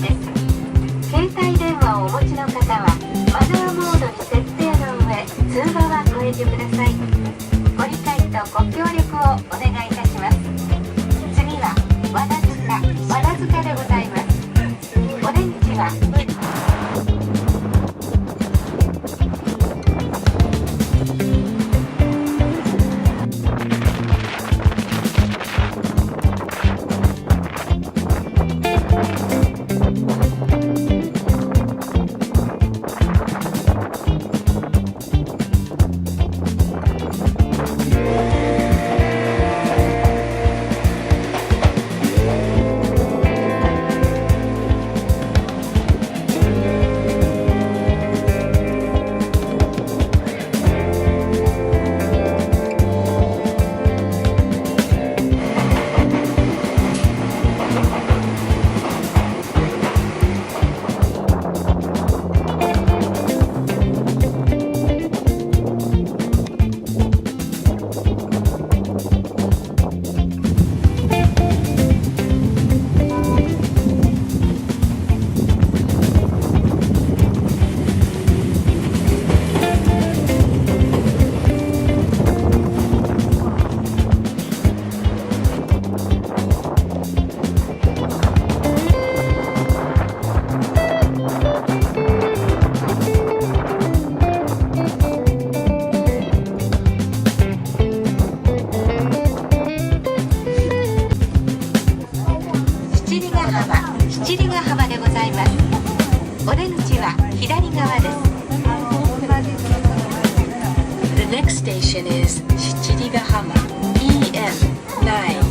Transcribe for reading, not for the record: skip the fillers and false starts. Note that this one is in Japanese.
です。携帯電話をお持ちの方はマナーモードに設定の上、通話はご遠慮ください。ご理解とご協力をお願いいたします。次は和田塚でございます。お出口は七里ヶ浜でございます。お出口は左側です。The next station is 七里ヶ浜 EM9